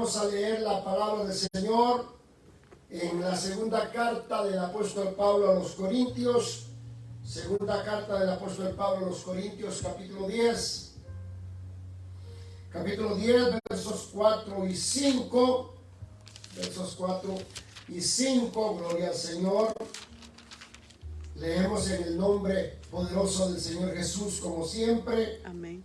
Vamos a leer la palabra del Señor en la segunda carta del apóstol Pablo a los Corintios. Segunda carta del apóstol Pablo a los Corintios, capítulo 10. Capítulo 10, versos 4 y 5. Versos 4 y 5. Gloria al Señor. Leemos en el nombre poderoso del Señor Jesús, como siempre. Amén.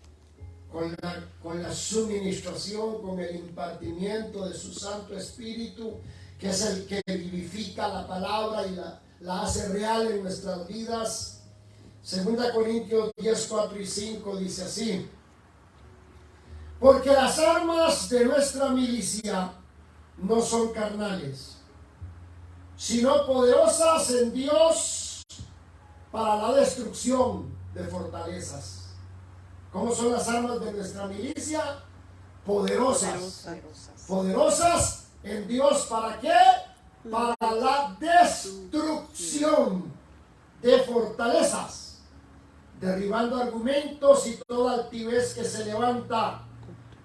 Con la suministración, con el impartimiento de su Santo Espíritu, que es el que vivifica la palabra y la hace real en nuestras vidas. Segunda Corintios 10, 4 y 5 dice así: porque las armas de nuestra milicia no son carnales, sino poderosas en Dios para la destrucción de fortalezas. ¿Cómo son las armas de nuestra milicia? Poderosas. Poderosas en Dios, ¿para qué? Para la destrucción de fortalezas, derribando argumentos y toda altivez que se levanta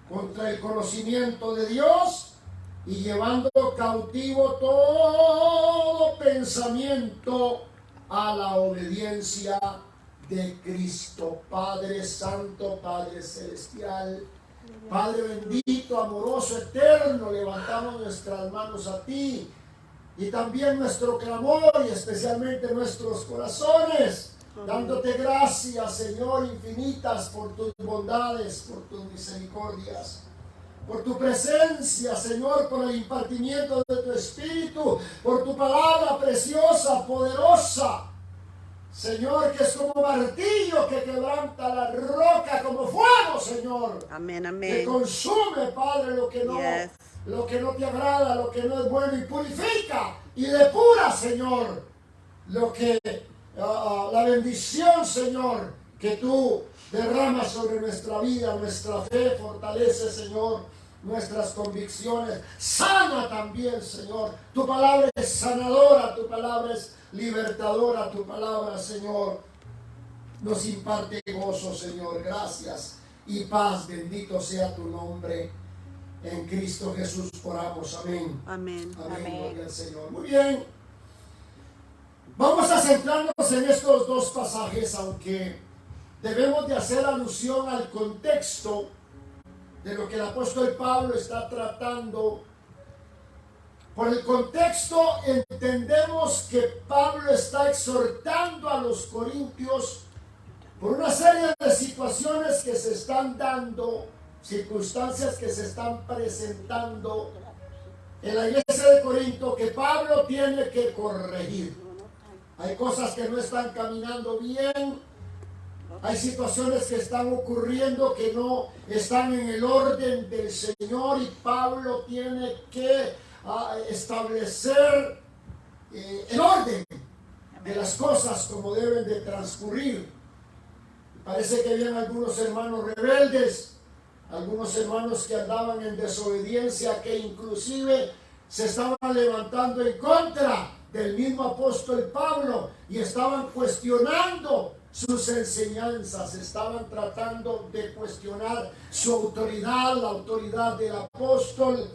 contra el conocimiento de Dios y llevando cautivo todo pensamiento a la obediencia de Cristo. Padre Santo, Padre Celestial, Padre bendito, amoroso, eterno, levantamos nuestras manos a ti y también nuestro clamor y especialmente nuestros corazones, dándote gracias, Señor, infinitas por tus bondades, por tus misericordias, por tu presencia, Señor, por el impartimiento de tu Espíritu, por tu palabra preciosa, poderosa, Señor, que es como martillo que quebranta la roca, como fuego, Señor. Amén, amén. Que consume, Padre, lo que no te agrada, lo que no es bueno, y purifica y depura, Señor, lo que la bendición, Señor, que tú derramas sobre nuestra vida, nuestra fe, fortalece, Señor, nuestras convicciones. Sana también, Señor. Tu palabra es sanadora, tu palabra es libertadora, tu palabra, Señor, nos imparte gozo, Señor. Gracias y paz, bendito sea tu nombre. En Cristo Jesús oramos, amén. Amén. Amén. Gloria al Señor. Muy bien. Vamos a centrarnos en estos dos pasajes, aunque debemos de hacer alusión al contexto de lo que el apóstol Pablo está tratando. Por el contexto entendemos que Pablo está exhortando a los corintios por una serie de situaciones que se están dando, circunstancias que se están presentando en la iglesia de Corinto que Pablo tiene que corregir. Hay cosas que no están caminando bien, hay situaciones que están ocurriendo que no están en el orden del Señor, y Pablo tiene que establecer el orden de las cosas como deben de transcurrir. Parece que habían algunos hermanos rebeldes, algunos hermanos que andaban en desobediencia, que inclusive se estaban levantando en contra del mismo apóstol Pablo y estaban cuestionando sus enseñanzas, estaban tratando de cuestionar su autoridad, la autoridad del apóstol,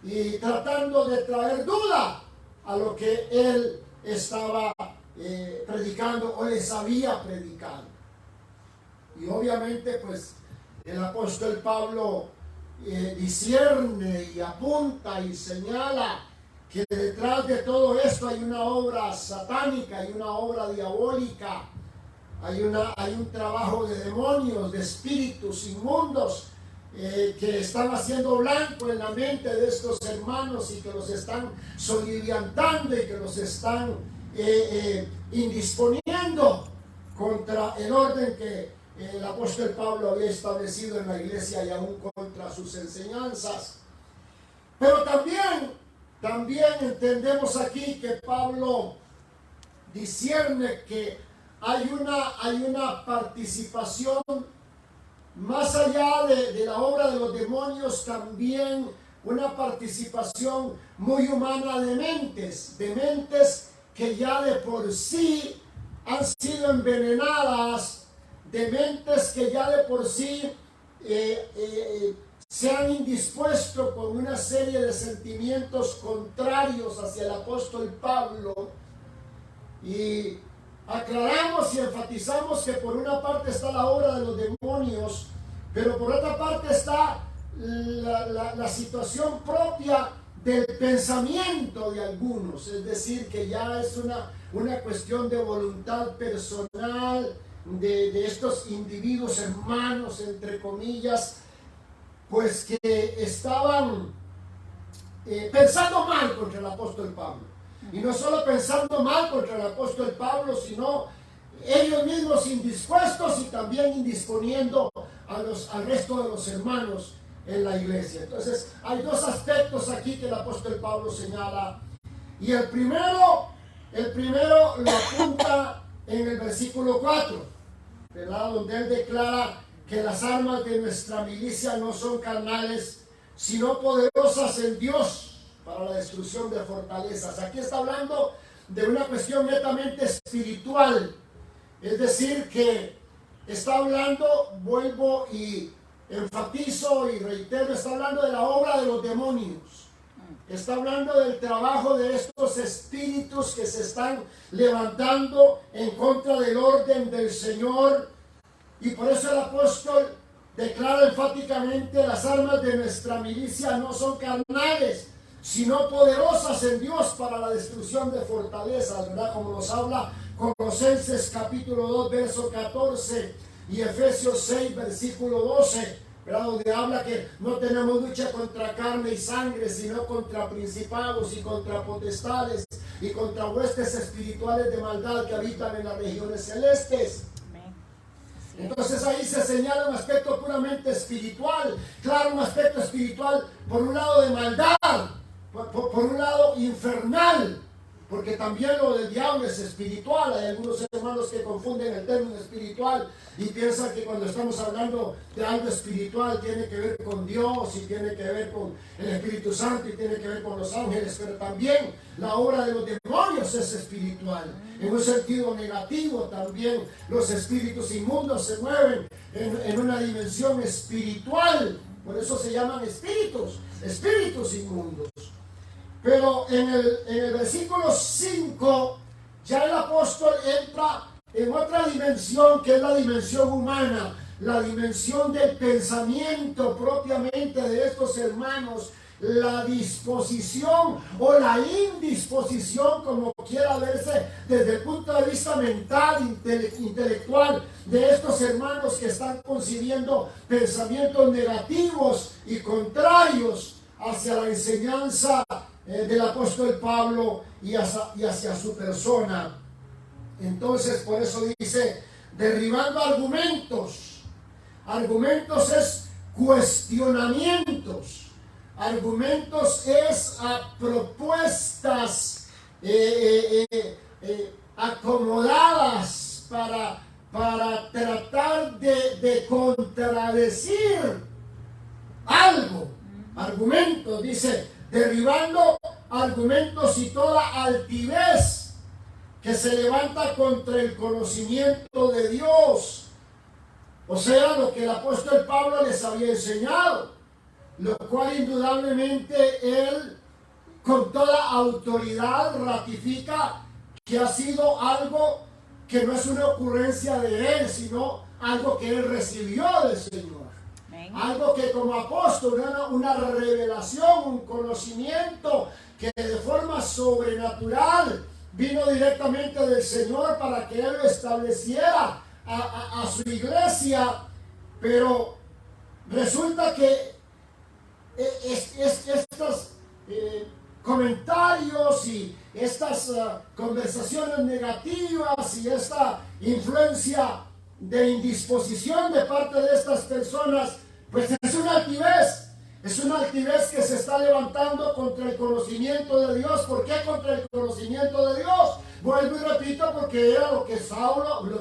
y tratando de traer duda a lo que él estaba predicando o les había predicado. Y obviamente pues el apóstol Pablo discierne y apunta y señala que detrás de todo esto hay una obra satánica, hay una obra diabólica, hay un trabajo de demonios, de espíritus inmundos que están haciendo blanco en la mente de estos hermanos y que los están soliviantando y que los están indisponiendo contra el orden que el apóstol Pablo había establecido en la iglesia y aún contra sus enseñanzas. Pero también entendemos aquí que Pablo discierne que hay una participación más allá de la obra de los demonios, también una participación muy humana de mentes que ya de por sí han sido envenenadas, de mentes que ya de por sí se han indispuesto con una serie de sentimientos contrarios hacia el apóstol Pablo. Y aclaramos y enfatizamos que por una parte está la obra de los demonios, pero por otra parte está la situación propia del pensamiento de algunos. Es decir, que ya es una cuestión de voluntad personal de estos individuos hermanos, entre comillas, pues que estaban pensando mal contra el apóstol Pablo. Y no solo pensando mal contra el apóstol Pablo, sino ellos mismos indispuestos y también indisponiendo al resto de los hermanos en la iglesia. Entonces hay dos aspectos aquí que el apóstol Pablo señala. Y el primero lo apunta en el versículo 4, ¿verdad? Donde él declara que las armas de nuestra milicia no son carnales, sino poderosas en Dios para la destrucción de fortalezas. Aquí está hablando de una cuestión netamente espiritual. Es decir, que está hablando, vuelvo y enfatizo y reitero, está hablando de la obra de los demonios. Está hablando del trabajo de estos espíritus que se están levantando en contra del orden del Señor. Y por eso el apóstol declara enfáticamente: las armas de nuestra milicia no son carnales, sino poderosas en Dios para la destrucción de fortalezas, ¿verdad? Como nos habla Colosenses capítulo 2, verso 14 y Efesios 6, versículo 12, ¿verdad? Donde habla que no tenemos lucha contra carne y sangre, sino contra principados y contra potestades y contra huestes espirituales de maldad que habitan en las regiones celestes. Entonces ahí se señala un aspecto puramente espiritual, claro, un aspecto espiritual por un lado de maldad, por un lado infernal, porque también lo del diablo es espiritual. Hay algunos hermanos que confunden el término espiritual y piensan que cuando estamos hablando de algo espiritual tiene que ver con Dios y tiene que ver con el Espíritu Santo y tiene que ver con los ángeles, pero también la obra de los demonios es espiritual. En un sentido negativo también los espíritus inmundos se mueven en una dimensión espiritual, por eso se llaman espíritus inmundos. Pero en el versículo 5 ya el apóstol entra en otra dimensión, que es la dimensión humana, la dimensión del pensamiento propiamente de estos hermanos, la disposición o la indisposición, como quiera verse desde el punto de vista mental, intelectual, de estos hermanos que están concibiendo pensamientos negativos y contrarios hacia la enseñanza del apóstol Pablo y hacia su persona. Entonces, por eso dice, derribando argumentos. Argumentos es cuestionamientos. Argumentos es propuestas acomodadas para tratar de contradecir algo. Argumentos, dice, derribando argumentos y toda altivez que se levanta contra el conocimiento de Dios. O sea, lo que el apóstol Pablo les había enseñado, lo cual indudablemente él con toda autoridad ratifica que ha sido algo que no es una ocurrencia de él, sino algo que él recibió del Señor. Algo que como apóstol era una revelación, un conocimiento que de forma sobrenatural vino directamente del Señor para que Él lo estableciera a su iglesia. Pero resulta que estos comentarios y estas conversaciones negativas y esta influencia de indisposición de parte de estas personas, pues es una altivez que se está levantando contra el conocimiento de Dios. ¿Por qué contra el conocimiento de Dios? Vuelvo y repito, porque era lo que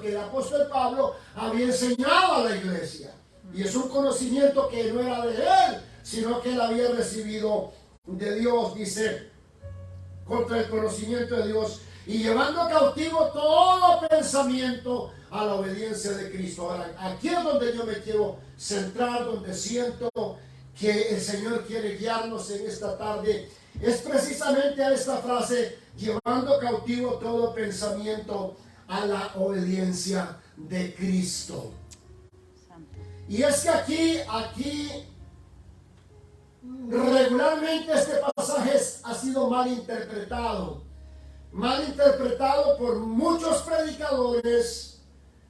el apóstol Pablo había enseñado a la iglesia. Y es un conocimiento que no era de él, sino que él había recibido de Dios. Dice, contra el conocimiento de Dios, y llevando cautivo todo pensamiento a la obediencia de Cristo. Ahora, aquí es donde yo me quiero centrar, donde siento que el Señor quiere guiarnos en esta tarde es precisamente a esta frase: llevando cautivo todo pensamiento a la obediencia de Cristo. Y es que aquí regularmente este pasaje ha sido mal interpretado por muchos predicadores,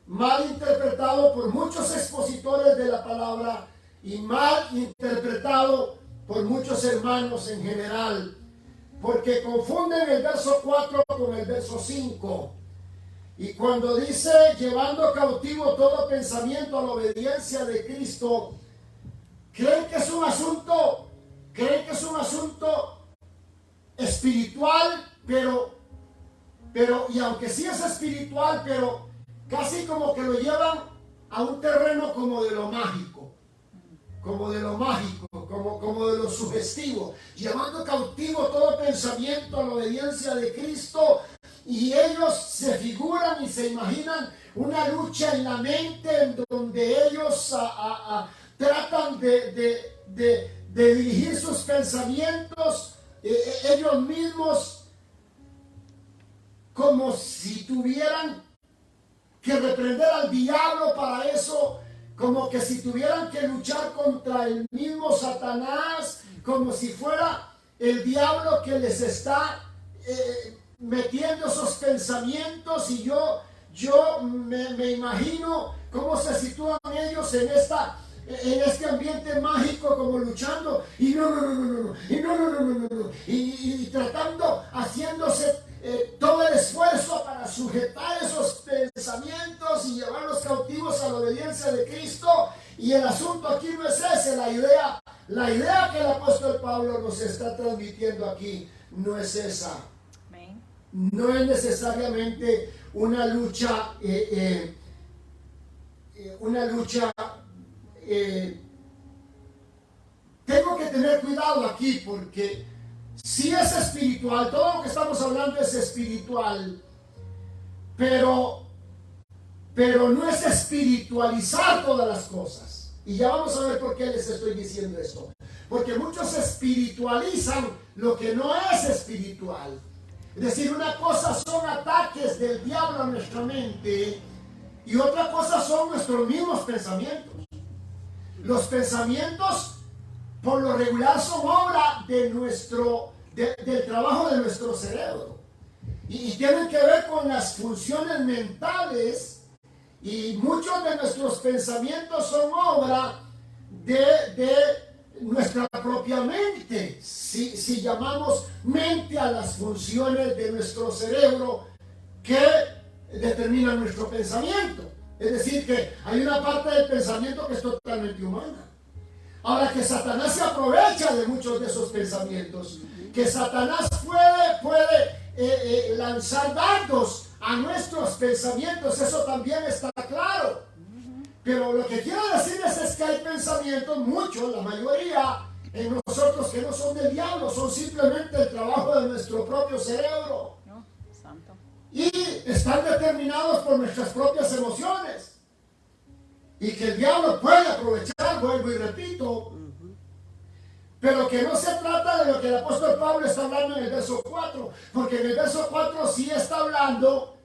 mal interpretado por muchos expositores de la palabra y mal interpretado por muchos hermanos en general, porque confunden el verso 4 con el verso 5. Y cuando dice llevando cautivo todo pensamiento a la obediencia de Cristo, creen que es un asunto espiritual, pero y aunque sí es espiritual, pero casi como que lo llevan a un terreno como de lo mágico, como de lo sugestivo, llevando cautivo todo pensamiento a la obediencia de Cristo. Y ellos se figuran y se imaginan una lucha en la mente en donde ellos tratan de dirigir sus pensamientos ellos mismos, como si tuvieran que reprender al diablo para eso, como que si tuvieran que luchar contra el mismo Satanás, como si fuera el diablo que les está metiendo esos pensamientos. Y yo me imagino cómo se sitúan ellos en este ambiente mágico, como luchando y y tratando, haciéndose todo el esfuerzo para sujetar esos pensamientos y llevarlos cautivos a la obediencia de Cristo. Y el asunto aquí no es ese. La idea que el apóstol Pablo nos está transmitiendo aquí no es esa. No es necesariamente una lucha tengo que tener cuidado aquí, porque si es espiritual, todo lo que estamos hablando es espiritual, pero no es espiritualizar todas las cosas. Y ya vamos a ver por qué les estoy diciendo esto. Porque muchos espiritualizan lo que no es espiritual. Es decir, una cosa son ataques del diablo a nuestra mente y otra cosa son nuestros mismos pensamientos. Los pensamientos por lo regular son obra del trabajo de nuestro cerebro y tienen que ver con las funciones mentales, y muchos de nuestros pensamientos son obra de nuestra propia mente, si llamamos mente a las funciones de nuestro cerebro que determinan nuestro pensamiento. Es decir, que hay una parte del pensamiento que es totalmente humana. Ahora, que Satanás se aprovecha de muchos de esos pensamientos, que Satanás puede lanzar dardos a nuestros pensamientos, eso también está claro. Pero lo que quiero decirles es que hay pensamientos, muchos, la mayoría en nosotros, que no son del diablo, son simplemente el trabajo de nuestro propio cerebro. Y están determinados por nuestras propias emociones. Y que el diablo puede aprovechar, vuelvo y repito, pero que no se trata de lo que el apóstol Pablo está hablando en el verso 4, porque en el verso 4 sí está hablando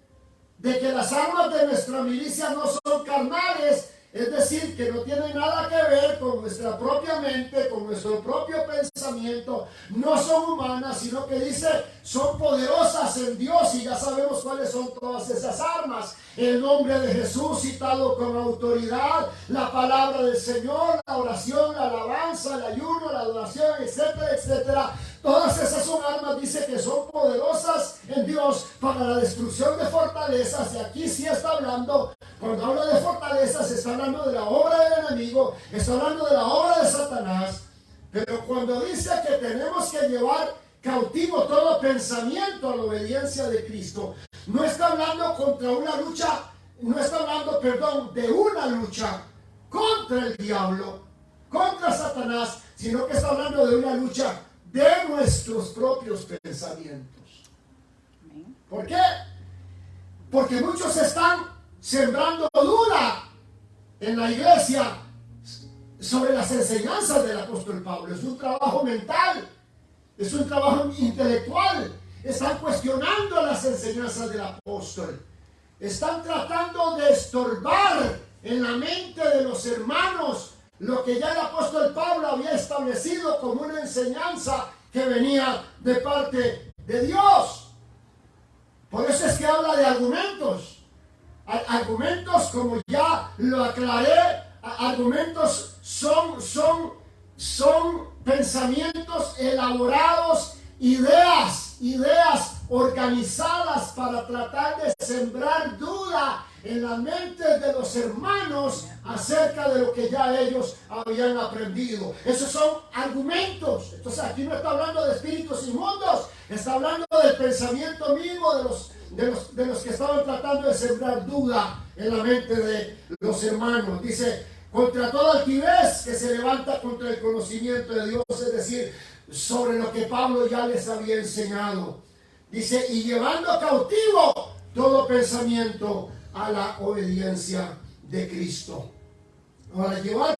de que las armas de nuestra milicia no son carnales, es decir, que no tienen nada que ver con nuestra propia mente, con nuestro propio pensamiento, no son humanas, sino que dice, son poderosas en Dios, y ya sabemos cuáles son todas esas armas: el nombre de Jesús citado con autoridad, la palabra del Señor, la oración, la alabanza, el ayuno, la adoración, etcétera, etcétera. Todas esas son armas, dice, que son poderosas en Dios para la destrucción de fortalezas. Y aquí sí está hablando, cuando habla de fortalezas, está hablando de la obra del enemigo, está hablando de la obra de Satanás. Pero cuando dice que tenemos que llevar cautivo todo pensamiento a la obediencia de Cristo, no está hablando contra una lucha, no está hablando, de una lucha contra el diablo, contra Satanás, sino que está hablando de una lucha de nuestros propios pensamientos. ¿Por qué? Porque muchos están sembrando duda en la iglesia, sobre las enseñanzas del apóstol Pablo. Es un trabajo mental, es un trabajo intelectual. Están cuestionando las enseñanzas del apóstol. Están tratando de estorbar en la mente de los hermanos lo que ya el apóstol Pablo había establecido como una enseñanza que venía de parte de Dios. Por eso es que habla de argumentos. Argumentos, como ya lo aclaré, argumentos son pensamientos elaborados, ideas organizadas para tratar de sembrar duda en la mente de los hermanos acerca de lo que ya ellos habían aprendido. Esos son argumentos. Entonces aquí no está hablando de espíritus inmundos, está hablando del pensamiento mismo de los que estaban tratando de sembrar duda en la mente de los hermanos. Dice, contra toda altivez que se levanta contra el conocimiento de Dios, es decir, sobre lo que Pablo ya les había enseñado. Dice, y llevando cautivo todo pensamiento a la obediencia de Cristo. Ahora, llevar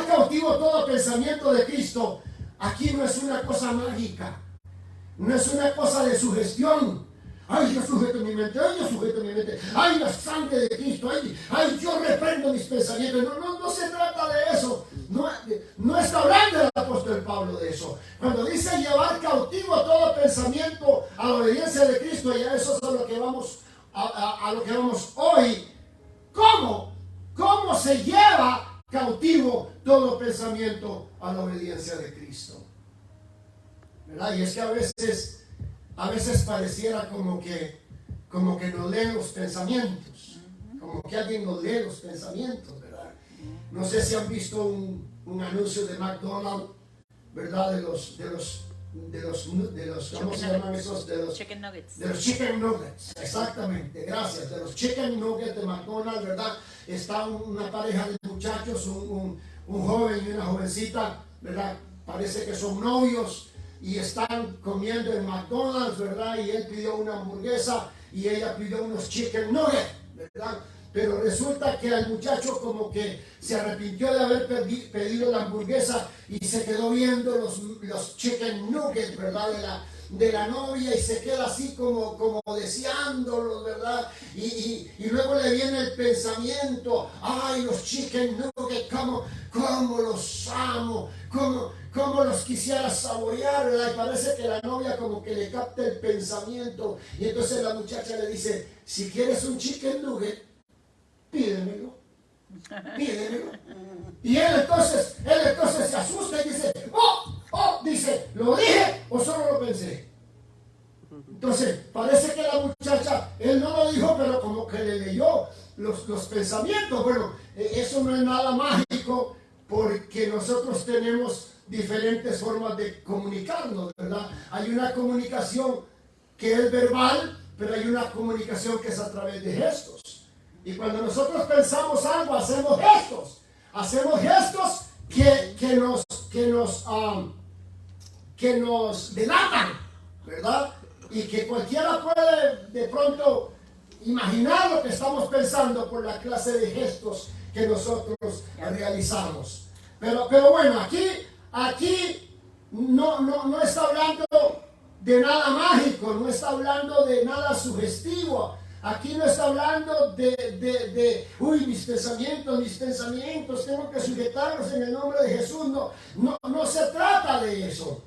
cautivo todo pensamiento de Cristo, aquí no es una cosa mágica, no es una cosa de sugestión. Ay, yo sujeto mi mente, ay, yo sujeto mi mente, ay, la sangre de Cristo, ay, yo reprendo mis pensamientos. No se trata de eso. No está hablando el apóstol Pablo de eso. Cuando dice llevar cautivo todo pensamiento a la obediencia de Cristo, y a eso es a lo que vamos hoy. ¿Cómo se lleva cautivo todo pensamiento a la obediencia de Cristo? ¿Verdad? Y es que a veces pareciera como que nos leen los pensamientos, como que alguien nos lee los pensamientos, ¿verdad? No sé si han visto un anuncio de McDonald's, ¿verdad? De los ¿cómo se llaman esos? De los chicken nuggets. De los chicken nuggets, exactamente, gracias. De los chicken nuggets de McDonald's, ¿verdad? Está una pareja de muchachos, un joven y una jovencita, ¿verdad? Parece que son novios. Y están comiendo en McDonald's, ¿verdad? Y él pidió una hamburguesa y ella pidió unos chicken nuggets, ¿verdad? Pero resulta que el muchacho como que se arrepintió de haber pedido la hamburguesa y se quedó viendo los chicken nuggets, ¿verdad? De la novia, y se queda así como deseándolos, ¿verdad? Y luego le viene el pensamiento, ay, los chicken nuggets, cómo los amo, cómo los quisiera saborear, ¿verdad? Y parece que la novia como que le capta el pensamiento, y entonces la muchacha le dice, si quieres un chicken nugget, pídemelo. Y él entonces se asusta y dice, dice, ¿lo dije o solo lo pensé? Entonces parece que la muchacha, él no lo dijo, pero como que le leyó los pensamientos. Bueno, eso no es nada mágico, porque nosotros tenemos diferentes formas de comunicarnos, ¿verdad? Hay una comunicación que es verbal, pero hay una comunicación que es a través de gestos. Y cuando nosotros pensamos algo, hacemos gestos que nos delatan, ¿verdad? Y que cualquiera puede de pronto imaginar lo que estamos pensando por la clase de gestos que nosotros realizamos. Pero bueno, aquí no está hablando de nada mágico, no está hablando de nada sugestivo. Aquí no está hablando uy, mis pensamientos, tengo que sujetarlos en el nombre de Jesús. No se trata de eso.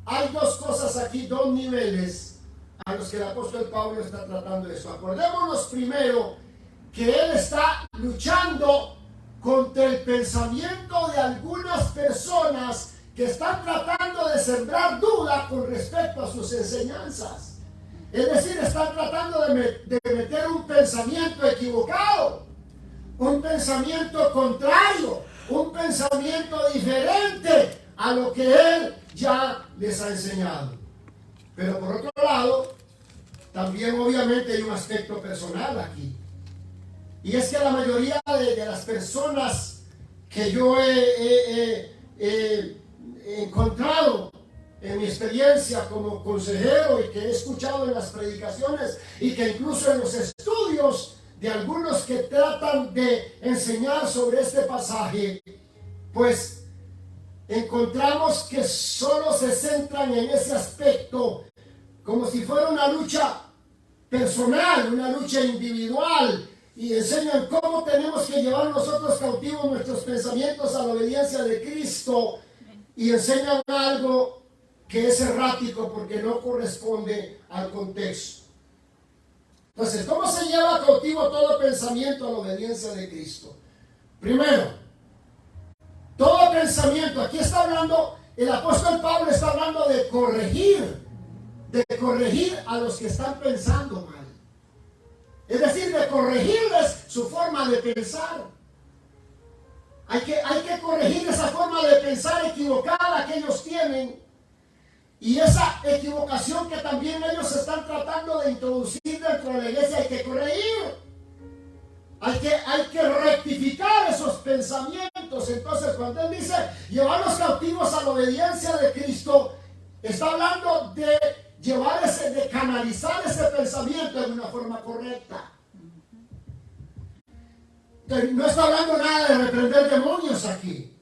Hay dos cosas aquí, dos niveles a los que el apóstol Pablo está tratando esto. Acordémonos primero que él está luchando contra el pensamiento de algunas personas que están tratando de sembrar duda con respecto a sus enseñanzas. Es decir, están tratando de meter un pensamiento equivocado, un pensamiento contrario, un pensamiento diferente a lo que él ya les ha enseñado. Pero por otro lado, también obviamente hay un aspecto personal aquí. Y es que la mayoría de las personas que yo he encontrado en mi experiencia como consejero y que he escuchado en las predicaciones y que incluso en los estudios de algunos que tratan de enseñar sobre este pasaje, pues encontramos que solo se centran en ese aspecto como si fuera una lucha personal, una lucha individual, y enseñan cómo tenemos que llevar nosotros cautivos nuestros pensamientos a la obediencia de Cristo, y enseñan algo que es errático porque no corresponde al contexto. Entonces, ¿cómo se lleva cautivo todo pensamiento a la obediencia de Cristo? Primero, todo pensamiento, aquí está hablando, el apóstol Pablo está hablando de corregir a los que están pensando mal. Es decir, de corregirles su forma de pensar. Hay que corregir esa forma de pensar equivocada que ellos tienen. Y esa equivocación que también ellos están tratando de introducir dentro de la iglesia hay que corregir. Hay que rectificar esos pensamientos. Entonces, cuando él dice llevarlos cautivos a la obediencia de Cristo, está hablando de de canalizar ese pensamiento de una forma correcta. No está hablando nada de reprender demonios aquí.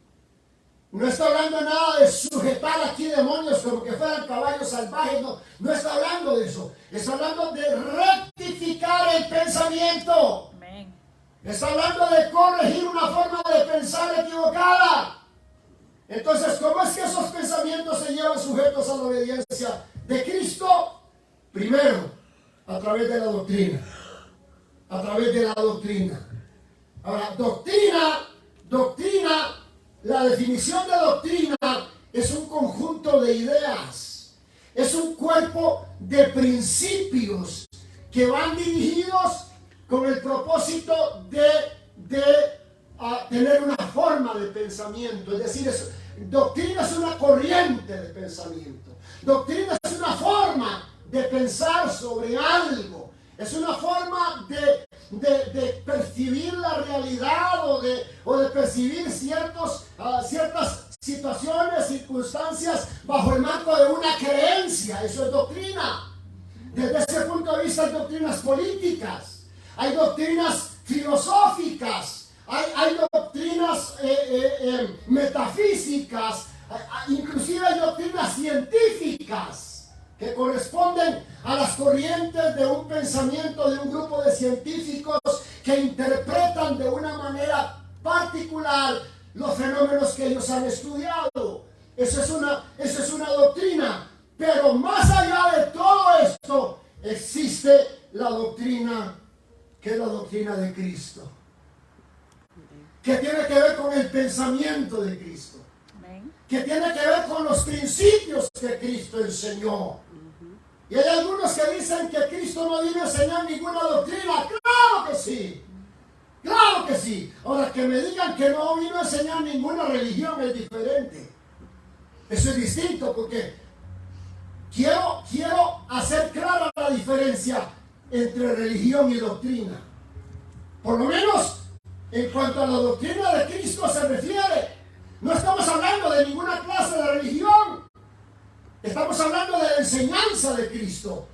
No está hablando nada de sujetar aquí demonios como que fueran caballos salvajes. No está hablando de eso. Está hablando de rectificar el pensamiento. Amén. Está hablando de corregir una forma de pensar equivocada. Entonces, ¿cómo es que esos pensamientos se llevan sujetos a la obediencia de Cristo? Primero, a través de la doctrina. A través de la doctrina. Ahora, doctrina, la definición de doctrina es un conjunto de ideas. Es un cuerpo de principios que van dirigidos con el propósito de tener una forma de pensamiento. Es decir, doctrina es una corriente de pensamiento. Doctrina es una forma de pensar sobre algo. Es una forma de percibir la realidad o de percibir ciertas situaciones, circunstancias bajo el marco de una creencia. Eso es doctrina. Desde ese punto de vista hay doctrinas políticas, hay doctrinas filosóficas, hay doctrinas metafísicas, inclusive hay doctrinas científicas que corresponden a las corrientes de un pensamiento de un grupo de científicos que interpretan de una manera particular los fenómenos que ellos han estudiado. Eso es una doctrina. Pero más allá de todo esto, existe la doctrina, que es la doctrina de Cristo, que tiene que ver con el pensamiento de Cristo, que tiene que ver con los principios que Cristo enseñó. Y hay algunos que dicen que Cristo no vino a enseñar ninguna doctrina. ¡Claro que sí! ¡Claro que sí! Ahora, que me digan que no vino a enseñar ninguna religión es diferente. Eso es distinto, porque quiero hacer clara la diferencia entre religión y doctrina. Por lo menos en cuanto a la doctrina de Cristo se refiere. No estamos hablando de ninguna clase de religión. Estamos hablando de la enseñanza de Cristo.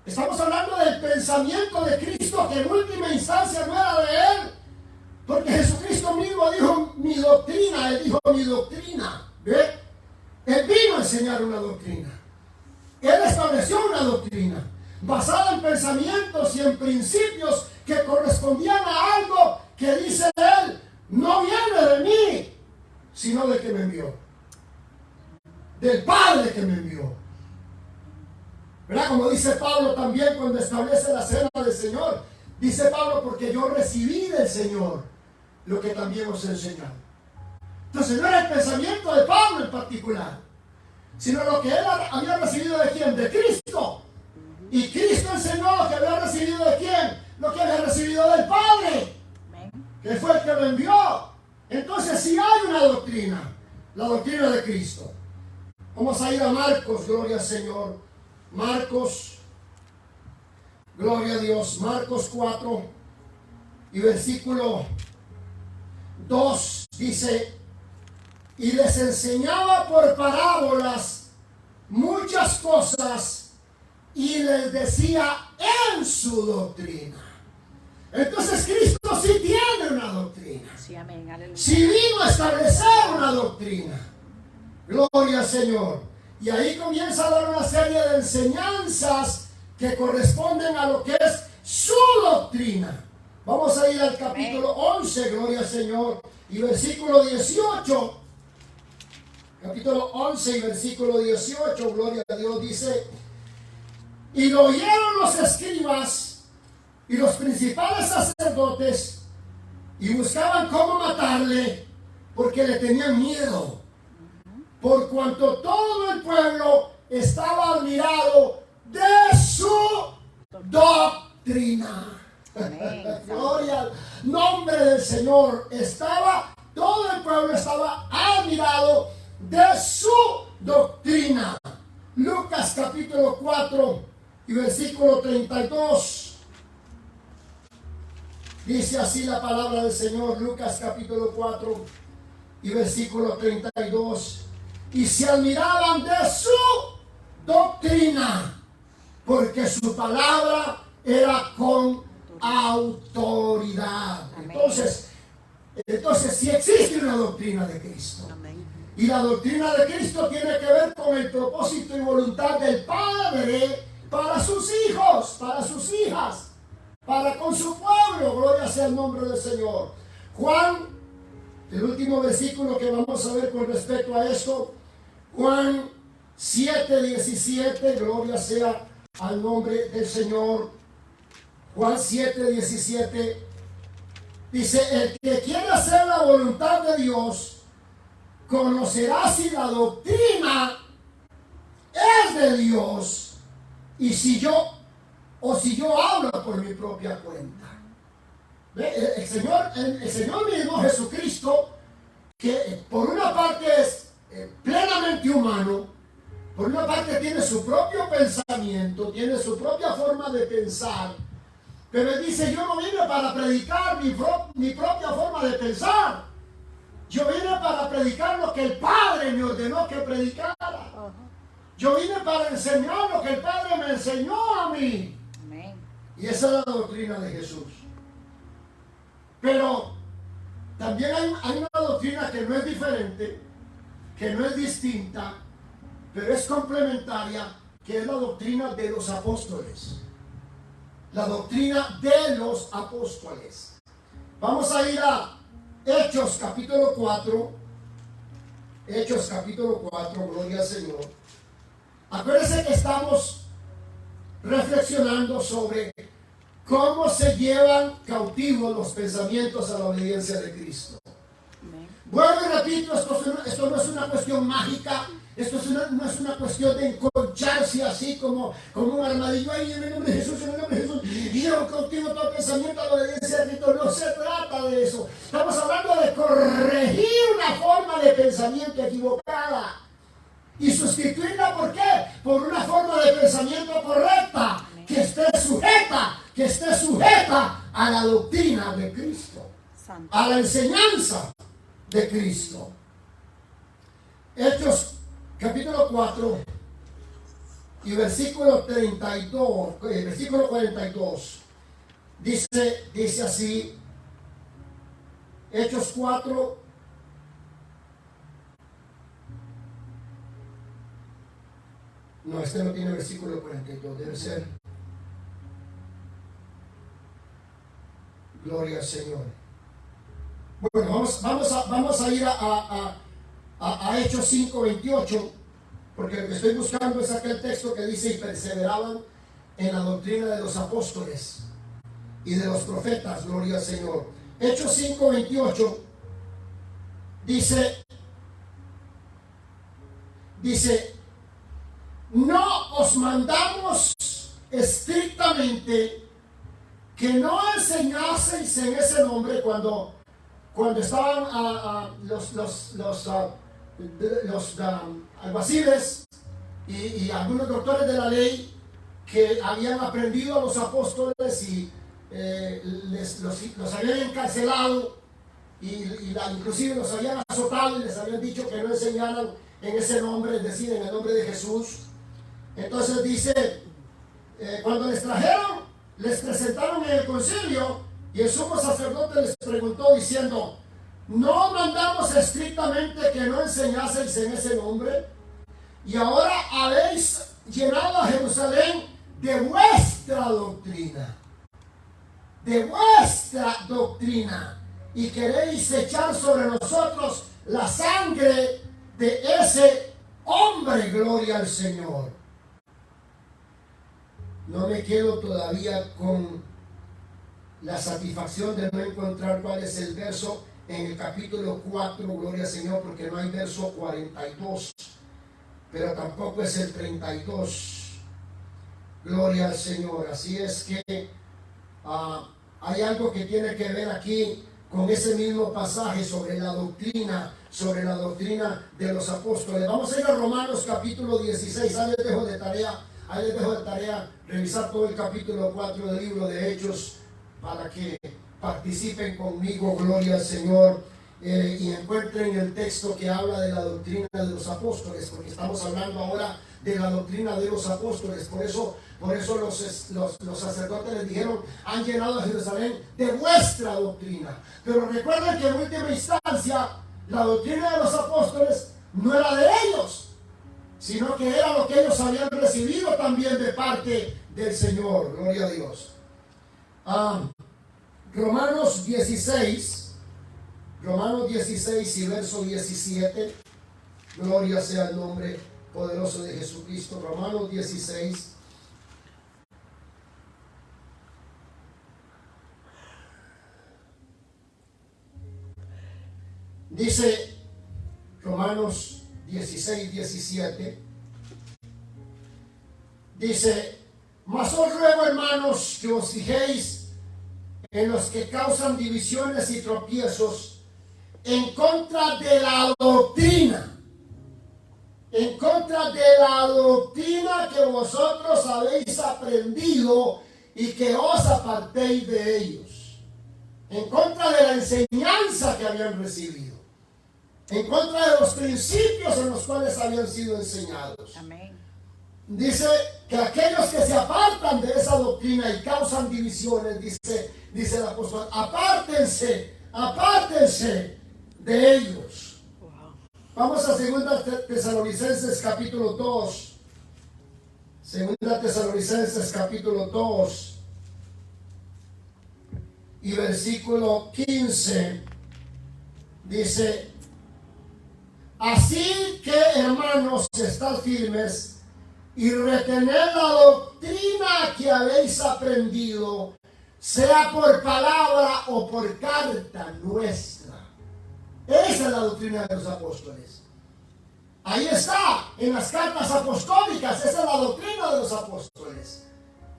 Estamos hablando del pensamiento de Cristo, que en última instancia no era de Él. Porque Jesucristo mismo dijo mi doctrina. Él dijo mi doctrina. ¿Ve? Él vino a enseñar una doctrina. Él estableció una doctrina basada en pensamientos y en principios que correspondían a algo que dice Él, no viene de mí, sino del que me envió. Del Padre que me envió. ¿Verdad? Como dice Pablo también cuando establece la cena del Señor. Dice Pablo, porque yo recibí del Señor lo que también os he enseñado. Entonces no era el pensamiento de Pablo en particular, sino lo que él había recibido de quién, de Cristo. Y Cristo enseñó lo que había recibido de quién, lo que había recibido del Padre, que fue el que lo envió. Entonces sí hay una doctrina, la doctrina de Cristo. Vamos a ir a Marcos, gloria al Señor. Marcos, gloria a Dios. Marcos 4 y versículo 2 dice: y les enseñaba por parábolas muchas cosas y les decía en su doctrina. Entonces Cristo sí tiene una doctrina. Sí, amén, aleluya. Sí vino a establecer una doctrina. Gloria al Señor. Y ahí comienza a dar una serie de enseñanzas que corresponden a lo que es su doctrina. Vamos a ir al capítulo 11, gloria al Señor, y versículo 18. Capítulo 11 y versículo 18, gloria a Dios, dice: y lo oyeron los escribas y los principales sacerdotes y buscaban cómo matarle, porque le tenían miedo, por cuanto todo el pueblo estaba admirado de su doctrina. Gloria al nombre del Señor. Todo el pueblo estaba admirado de su doctrina. Lucas capítulo 4 y versículo 32. Dice así la palabra del Señor. Lucas capítulo 4 y versículo 32. Y se admiraban de su doctrina, porque su palabra era con autoridad. Entonces sí existe una doctrina de Cristo. Amén. Y la doctrina de Cristo tiene que ver con el propósito y voluntad del Padre para sus hijos, para sus hijas, para con su pueblo. Gloria sea el nombre del Señor. Juan, el último versículo que vamos a ver con respecto a esto, Juan 7:17, gloria sea al nombre del Señor. Juan 7:17 dice: el que quiere hacer la voluntad de Dios conocerá si la doctrina es de Dios y si yo hablo por mi propia cuenta. El Señor mismo Jesucristo, que por una parte es plenamente humano, por una parte tiene su propio pensamiento, tiene su propia forma de pensar, pero él dice: yo no vine para predicar mi propia forma de pensar. Yo vine para predicar lo que el Padre me ordenó que predicara. Yo vine para enseñar lo que el Padre me enseñó a mí. Amén. Y esa es la doctrina de Jesús. Pero también hay una doctrina que no es diferente, que no es distinta, pero es complementaria, que es la doctrina de los apóstoles. La doctrina de los apóstoles. Vamos a ir a Hechos capítulo 4. Hechos capítulo 4, gloria al Señor. Acuérdense que estamos reflexionando sobre cómo se llevan cautivos los pensamientos a la obediencia de Cristo. Vuelvo y repito, esto no es una cuestión mágica. Esto no es una cuestión de enconcharse así como un armadillo. Ay, en el nombre de Jesús, en el nombre de Jesús, y yo cautivo todo pensamiento a la obediencia de Cristo. No se trata de eso. Estamos hablando de corregir una forma de pensamiento equivocada y sustituirla, ¿por qué? Por una forma de pensamiento correcta, que esté sujeta a la doctrina de Cristo, a la enseñanza de Cristo. Hechos capítulo 4 y versículo 32, versículo 42, dice así, Hechos 4, no, este no tiene versículo 42, debe ser, gloria al Señor. Bueno, vamos a ir a Hechos 5:28, porque lo que estoy buscando es aquel texto que dice: y perseveraban en la doctrina de los apóstoles y de los profetas, gloria al Señor. Hechos 5:28 dice: no os mandamos estrictamente que no enseñaseis en ese nombre. Cuando estaban los alguaciles y algunos doctores de la ley que habían aprendido a los apóstoles y los habían encarcelado inclusive los habían azotado y les habían dicho que no enseñaran en ese nombre, es decir, en el nombre de Jesús. Entonces dice, cuando les trajeron, les presentaron en el concilio Y el sumo sacerdote les preguntó diciendo: ¿no mandamos estrictamente que no enseñaseis en ese nombre? Y ahora habéis llenado a Jerusalén de vuestra doctrina. De vuestra doctrina. Y queréis echar sobre nosotros la sangre de ese hombre. Gloria al Señor. No me quedo todavía con la satisfacción de no encontrar cuál es el verso en el capítulo 4, gloria al Señor, porque no hay verso 42, pero tampoco es el 32, gloria al Señor. Así es que hay algo que tiene que ver aquí con ese mismo pasaje sobre la doctrina de los apóstoles. Vamos a ir a Romanos capítulo 16, ahí les dejo de tarea revisar todo el capítulo 4 del libro de Hechos, para que participen conmigo, gloria al Señor, y encuentren el texto que habla de la doctrina de los apóstoles, porque estamos hablando ahora de la doctrina de los apóstoles. Por eso los sacerdotes les dijeron: han llenado a Jerusalén de vuestra doctrina. Pero recuerden que en última instancia la doctrina de los apóstoles no era de ellos, sino que era lo que ellos habían recibido también de parte del Señor. Gloria a Dios. Romanos 16 y verso 17. Gloria sea el nombre poderoso de Jesucristo. Romanos 16. Dice Romanos 16, 17. Dice: mas os ruego, hermanos, que os fijéis en los que causan divisiones y tropiezos en contra de la doctrina, que vosotros habéis aprendido y que os apartéis de ellos, en contra de la enseñanza que habían recibido, en contra de los principios en los cuales habían sido enseñados. Amén. Dice que aquellos que se apartan de esa doctrina y causan divisiones, dice el apóstol: apártense de ellos. Wow. Vamos a 2 Tesalonicenses capítulo 2. 2 Tesalonicenses capítulo 2 y versículo 15. Dice: así que, hermanos, estad firmes y retened la doctrina que habéis aprendido, sea por palabra o por carta nuestra. Esa es la doctrina de los apóstoles. Ahí está, en las cartas apostólicas. Esa es la doctrina de los apóstoles.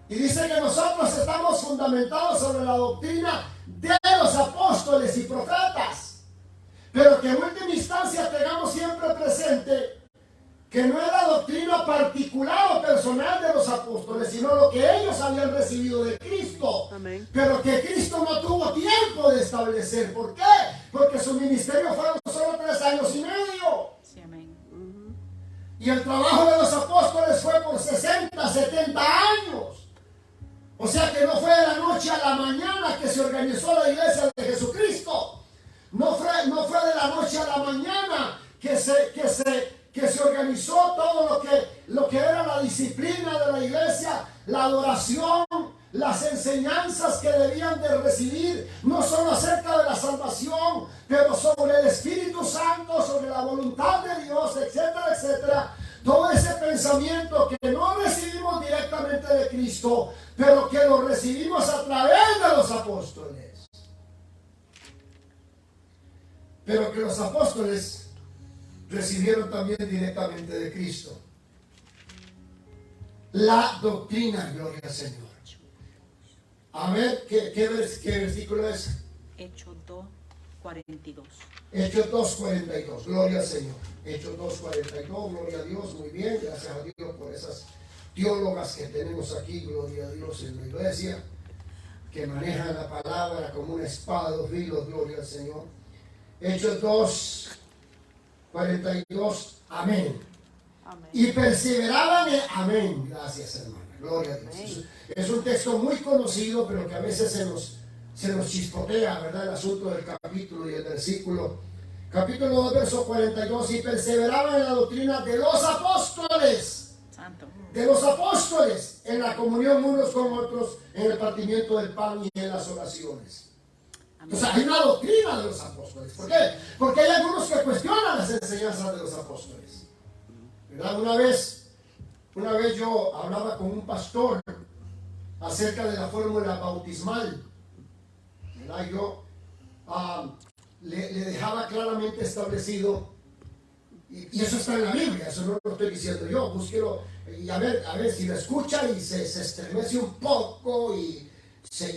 Y dice que nosotros estamos fundamentados sobre la doctrina de los apóstoles y profetas. Pero que en última instancia tengamos siempre presente que no era doctrina particular o personal de los apóstoles, sino lo que ellos habían recibido de Cristo. Amén. Pero que Cristo no tuvo tiempo de establecer. ¿Por qué? Porque su ministerio fueron solo 3 años y medio. Sí, amén. Y el trabajo de los apóstoles fue por 60, 70 años. O sea que no fue de la noche a la mañana que se organizó la iglesia de Jesucristo. No fue de la noche a la mañana que se organizó todo lo que era la disciplina de la iglesia, la adoración, las enseñanzas que debían de recibir, no solo acerca de la salvación, pero sobre el Espíritu Santo, sobre la voluntad de Dios, etcétera, etcétera. Todo ese pensamiento que no recibimos directamente de Cristo, pero que lo recibimos a través de los apóstoles. Pero que los apóstoles recibieron también directamente de Cristo. La doctrina, gloria al Señor. A ver, ¿qué versículo es? Hechos 2:42. Hechos 2:42, gloria al Señor. Hechos 2:42, gloria a Dios, muy bien, gracias a Dios por esas teólogas que tenemos aquí, gloria a Dios, en la iglesia, que manejan la palabra como una espada de 2 filos, gloria al Señor. Hechos 2:42, amén. Amén. Y perseveraban en amén. Gracias, hermana. Gloria a Dios. Es un texto muy conocido, pero que a veces se nos chispotea, ¿verdad? El asunto del capítulo y el versículo. Capítulo 2, verso 42. Y perseveraban en la doctrina de los apóstoles. Santo. De los apóstoles, en la comunión unos con otros, en el partimiento del pan y en las oraciones. Amén. O sea, hay una doctrina de los apóstoles. ¿Por qué? Porque hay algunos que cuestionan las enseñanzas de los apóstoles. ¿Verdad? Una vez yo hablaba con un pastor acerca de la fórmula bautismal. ¿Verdad? Yo le dejaba claramente establecido, y eso está en la Biblia, eso no lo estoy diciendo yo, búsquelo y a ver si lo escucha y se estremece un poco y se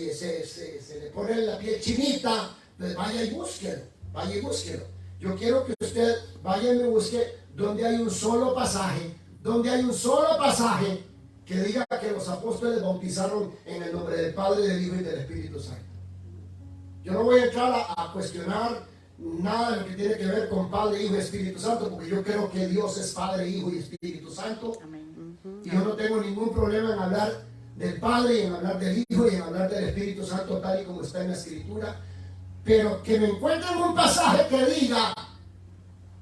le pone la piel chinita, pues vaya y búsquelo. Yo quiero que usted vaya y me busque donde hay un solo pasaje que diga que los apóstoles bautizaron en el nombre del Padre, del Hijo y del Espíritu Santo. Yo no voy a entrar a cuestionar nada de lo que tiene que ver con Padre, Hijo y Espíritu Santo, porque yo creo que Dios es Padre, Hijo y Espíritu Santo. Amén. Y yo no tengo ningún problema en hablar del Padre y en hablar del Hijo y en hablar del Espíritu Santo tal y como está en la Escritura. Pero que me encuentren un pasaje que diga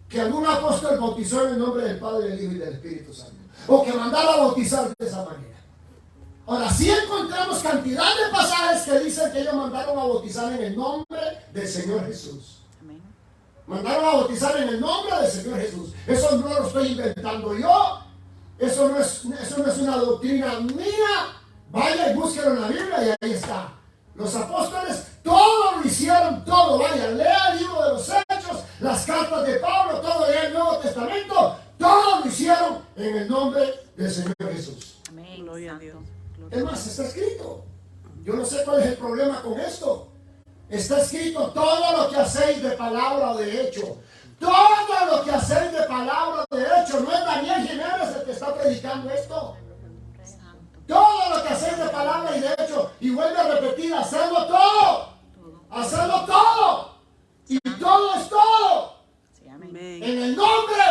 que algún apóstol bautizó en el nombre del Padre, del Hijo y del Espíritu Santo, o que mandara a bautizar de esa manera. Ahora, sí encontramos cantidad de pasajes que dicen que ellos mandaron a bautizar en el nombre del Señor Jesús. Amén. Mandaron a bautizar en el nombre del Señor Jesús. Eso no lo estoy inventando yo. Eso no es una doctrina mía. Vaya y búsquelo en la Biblia y ahí está. Los apóstoles todo lo hicieron, todo. Vaya, lea el libro de los Hechos, las cartas de Pablo, todo, lea el Nuevo Testamento. Todo lo hicieron en el nombre del Señor Jesús. Amén. Gloria a Santo. Dios. Es más, está escrito. Yo no sé cuál es el problema con esto. Está escrito todo lo que hacéis de palabra o de hecho. Todo lo que hacéis de palabra o de hecho. No es Daniel Jiménez el que está predicando esto. Santo. Todo lo que hacéis de palabra y de hecho. Y vuelve a repetir, hacedlo todo. Todo. Hacedlo todo. Y todo es todo. Sí, amén. Amén. En el nombre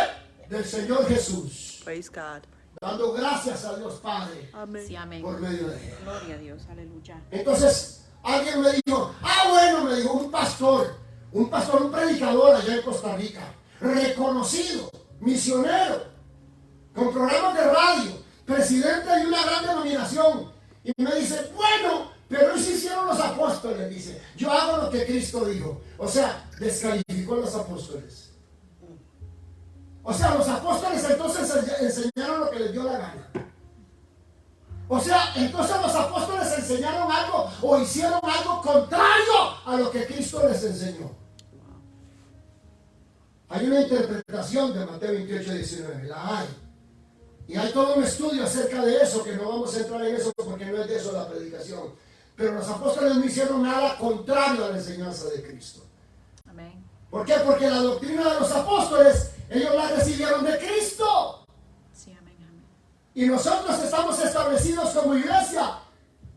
del Señor Jesús. Praise God. Dando gracias a Dios Padre Amén. Sí, amén. por medio de él. Gloria a Dios. Aleluya. Entonces, alguien me dijo, bueno, me dijo un pastor, un predicador allá en Costa Rica, reconocido, misionero, con programas de radio, presidente de una gran denominación, y me dice, bueno, pero eso hicieron los apóstoles, dice, yo hago lo que Cristo dijo. O sea, descalificó a los apóstoles. O sea, los apóstoles entonces enseñaron lo que les dio la gana. O sea, entonces los apóstoles enseñaron algo o hicieron algo contrario a lo que Cristo les enseñó. Hay una interpretación de Mateo 28, 19, la hay. Y hay todo un estudio acerca de eso, que no vamos a entrar en eso porque no es de eso la predicación. Pero los apóstoles no hicieron nada contrario a la enseñanza de Cristo. Amén. ¿Por qué? Porque la doctrina de los apóstoles, ellos la recibieron de Cristo. Sí, amén. Amén. Y nosotros estamos establecidos como iglesia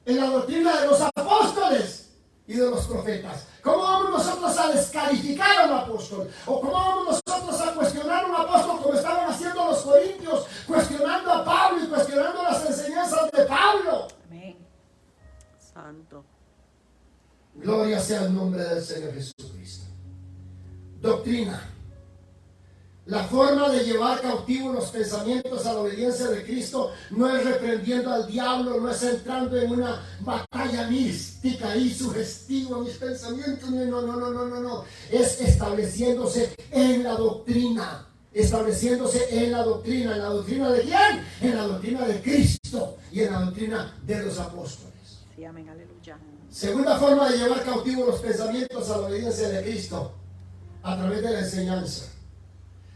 en la doctrina de los apóstoles y de los profetas. ¿Cómo vamos nosotros a descalificar a un apóstol? ¿O cómo vamos nosotros a cuestionar a un apóstol como estaban haciendo los corintios, cuestionando a Pablo y cuestionando las enseñanzas de Pablo? Amén. Santo. Gloria sea el nombre del Señor Jesucristo. Doctrina. La forma de llevar cautivos los pensamientos a la obediencia de Cristo no es reprendiendo al diablo, no es entrando en una batalla mística y sugestiva a mis pensamientos, no. Es estableciéndose en la doctrina. Estableciéndose en la doctrina. ¿En la doctrina de quién? En la doctrina de Cristo y en la doctrina de los apóstoles. Sí, amén. Aleluya. Segunda forma de llevar cautivos los pensamientos a la obediencia de Cristo, a través de la enseñanza.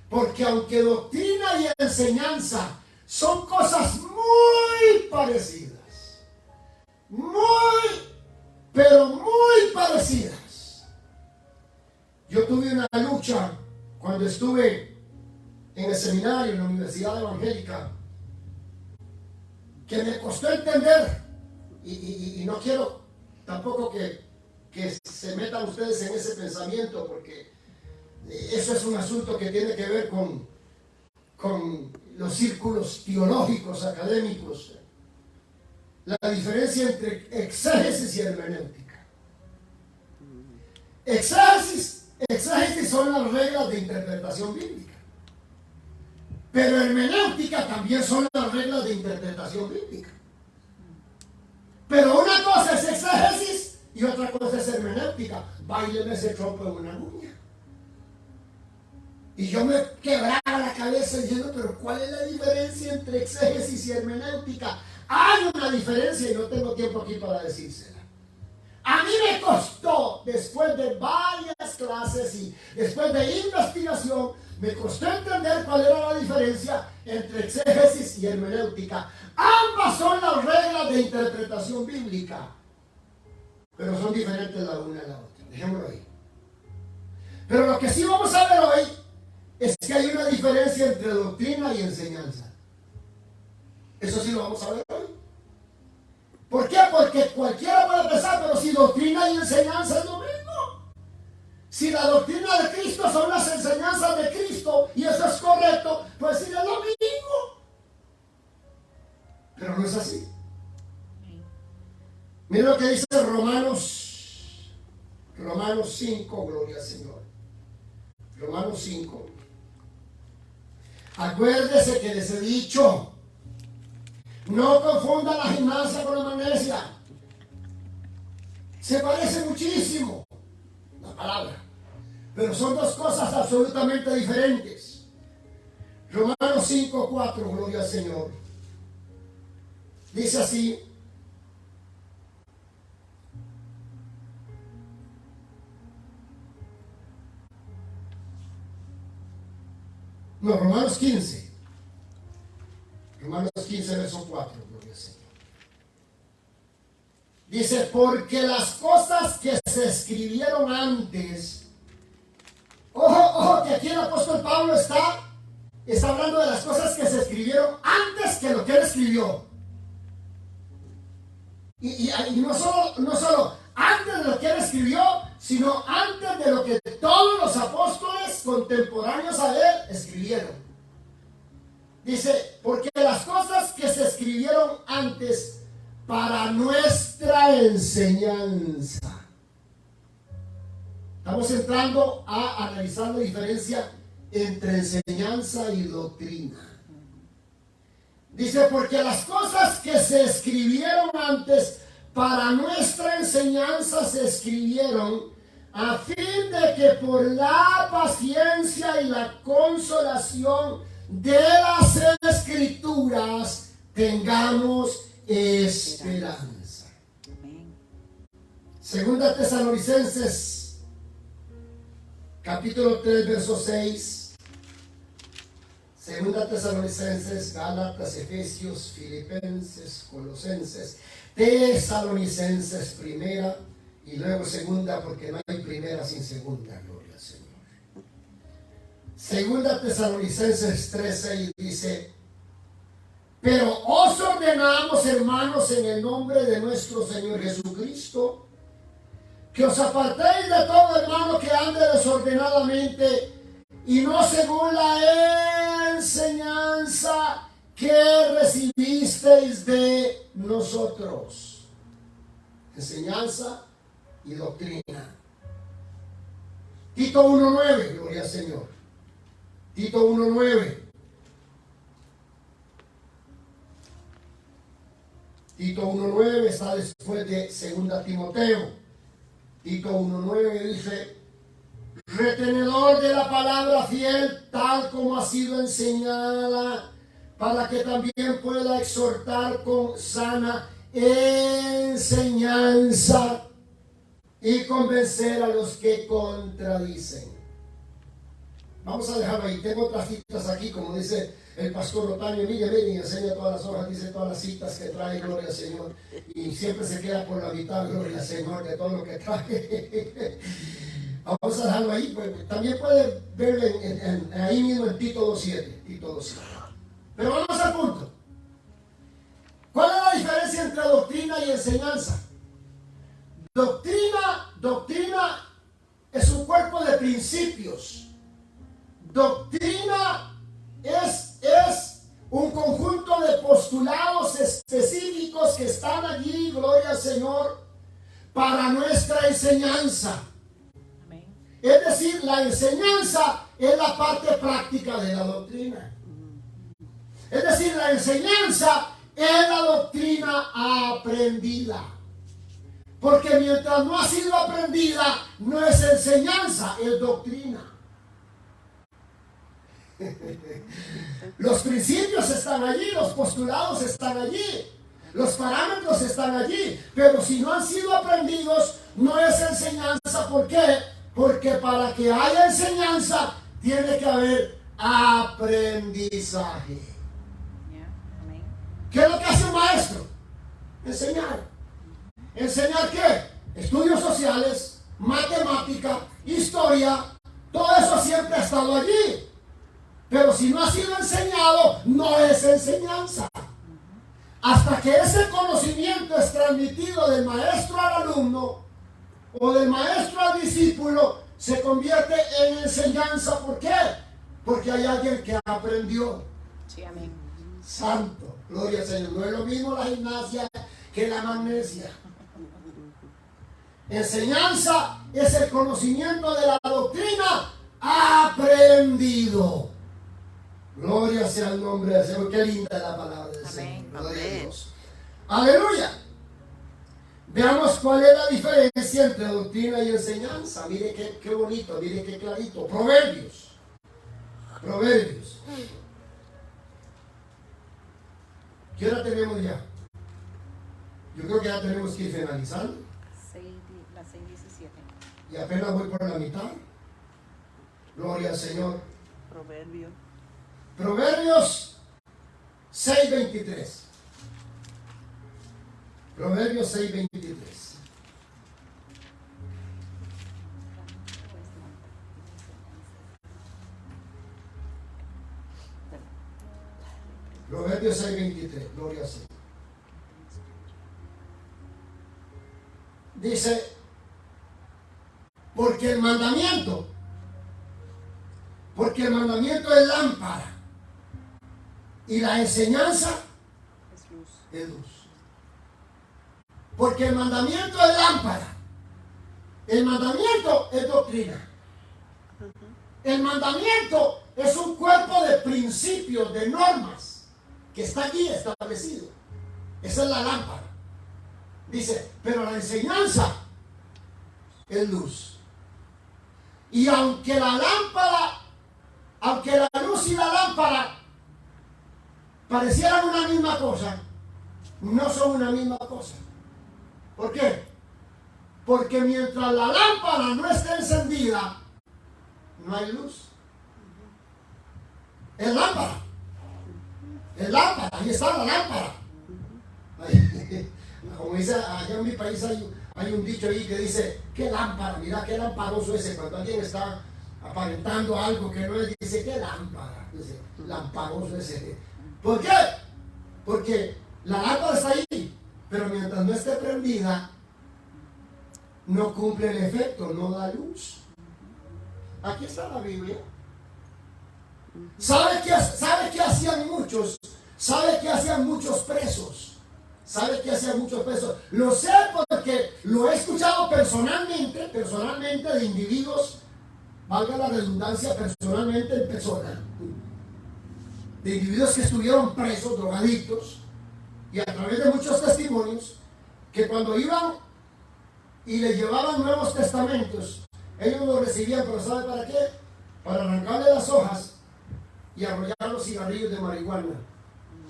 Porque aunque doctrina y enseñanza son cosas muy parecidas, pero muy parecidas. Yo tuve una lucha cuando estuve en el seminario, en la Universidad Evangélica, que me costó entender, y no quiero tampoco que se metan ustedes en ese pensamiento, porque eso es un asunto que tiene que ver con los círculos teológicos, académicos. La diferencia entre exégesis y hermenéutica. Exégesis son las reglas de interpretación bíblica. Pero hermenéutica también son las reglas de interpretación bíblica. Pero una cosa es exégesis y otra cosa es hermenéutica. Báileme ese trompo en una uña. Y yo me quebraba la cabeza diciendo, pero ¿cuál es la diferencia entre exégesis y hermenéutica? Hay una diferencia y no tengo tiempo aquí para decírsela. A mí me costó, después de varias clases y después de investigación, me costó entender cuál era la diferencia entre exégesis y hermenéutica. Ambas son las reglas de interpretación bíblica, pero son diferentes la una de la otra. Dejémoslo ahí. Pero lo que sí vamos a ver hoy es que hay una diferencia entre doctrina y enseñanza. Eso sí lo vamos a ver hoy. ¿Por qué? Porque cualquiera puede pensar, pero si doctrina y enseñanza es lo mismo. Si la doctrina de Cristo son las enseñanzas de Cristo y eso es correcto, pues sí es lo mismo. Pero no es así. Mira lo que dice Romanos 5, gloria al Señor. Romanos 5. Acuérdese que les he dicho, no confundan la gimnasia con la magnesia. Se parece muchísimo la palabra, pero son dos cosas absolutamente diferentes. Romanos 5, 4, gloria al Señor. Dice así: no, Romanos 15. Romanos 15, verso 4, gloria al Señor. Dice, porque las cosas que se escribieron antes, ojo, que aquí el apóstol Pablo está hablando de las cosas que se escribieron antes que lo que él escribió. Y no solo antes de lo que él escribió, sino antes de lo que todos los apóstoles contemporáneos a él escribieron. Dice, porque las cosas que se escribieron antes para nuestra enseñanza. Estamos entrando a analizar la diferencia entre enseñanza y doctrina. Dice, porque las cosas que se escribieron antes para nuestra enseñanza se escribieron a fin de que por la paciencia y la consolación de las Escrituras tengamos esperanza. Segunda Tesalonicenses, capítulo 3, verso 6. Segunda Tesalonicenses, Gálatas, Efesios, Filipenses, Colosenses, Tesalonicenses primera y luego segunda, porque no hay primera sin segunda, gloria al Señor. Segunda Tesalonicenses 3:6 dice, pero os ordenamos, hermanos, en el nombre de nuestro Señor Jesucristo, que os apartéis de todo hermano que ande desordenadamente y no según la enseñanza que recibisteis de nosotros. Enseñanza y doctrina. Tito 1:9, gloria al Señor. Tito 1:9. Tito 1:9 está después de 2 Timoteo. Tito 1:9 dice, retenedor de la palabra fiel, tal como ha sido enseñada, para que también pueda exhortar con sana enseñanza y convencer a los que contradicen. Vamos a dejarlo ahí. Tengo otras citas aquí, como dice el pastor Otaño. Mire, y enseña todas las hojas, dice todas las citas que trae, gloria al Señor. Y siempre se queda por la mitad, gloria al Señor, de todo lo que trae. Vamos a dejarlo ahí. Pues, también puede verlo ahí mismo en Tito 2:7. Pero vamos al punto. ¿Cuál es la diferencia entre doctrina y enseñanza? Doctrina es un cuerpo de principios. Doctrina es un conjunto de postulados específicos que están allí, gloria al Señor, para nuestra enseñanza. Es decir, la enseñanza es la parte práctica de la doctrina. Es decir, la enseñanza es la doctrina aprendida. Porque mientras no ha sido aprendida, no es enseñanza, es doctrina. Los principios están allí, los postulados están allí, los parámetros están allí, pero si no han sido aprendidos, no es enseñanza. ¿Por qué? Porque para que haya enseñanza, tiene que haber aprendizaje. Amén. ¿Qué es lo que hace un maestro? Enseñar. ¿Enseñar qué? Estudios sociales, matemática, historia, todo eso siempre ha estado allí. Pero si no ha sido enseñado, no es enseñanza. Hasta que ese conocimiento es transmitido del maestro al alumno o del maestro al discípulo, se convierte en enseñanza. ¿Por qué? Porque hay alguien que aprendió. Sí, amén. Santo, gloria al Señor. No es lo mismo la gimnasia que la magnesia. Enseñanza es el conocimiento de la doctrina aprendido. Gloria sea el nombre del Señor. Qué linda es la palabra del Amén. Señor. Gloria a Amén. Dios. Aleluya. Veamos cuál es la diferencia entre doctrina y enseñanza. Mire qué bonito, mire qué clarito. Proverbios. Proverbios. ¿Qué hora tenemos ya? Yo creo que ya tenemos que ir finalizando. Las 6:17. Y apenas voy por la mitad. Gloria al Señor. Proverbio. Proverbios 6:23. Proverbios 6:23. Proverbios 6:23. Gloria al Señor. Dice, porque el mandamiento es lámpara y la enseñanza Es luz. es luz. Porque el mandamiento es lámpara, el mandamiento es doctrina, el mandamiento es un cuerpo de principios, de normas que está aquí establecido. Esa es la lámpara. Dice, pero la enseñanza es luz. Y aunque la luz y la lámpara parecieran una misma cosa, no son una misma cosa. ¿Por qué? Porque mientras la lámpara no esté encendida, no hay luz. Es lámpara. Es lámpara, ahí está la lámpara. Como dice, allá en mi país hay un dicho ahí que dice, qué lámpara, mira qué lamparoso ese. Cuando alguien está aparentando algo que no es, dice, qué lámpara, dice, lamparoso ese. ¿Por qué? Porque la lámpara está ahí, pero mientras no esté prendida, no cumple el efecto, no da luz. Aquí está la Biblia. ¿Sabe qué hacían muchos? ¿Sabe qué hacían muchos presos? ¿Sabe qué hacían muchos presos? Lo sé porque lo he escuchado personalmente de individuos, valga la redundancia, personalmente en persona, de individuos que estuvieron presos, drogadictos, y a través de muchos testimonios, que cuando iban y les llevaban nuevos testamentos, ellos los recibían, pero ¿sabe para qué? Para arrancarle las hojas y arrollar los cigarrillos de marihuana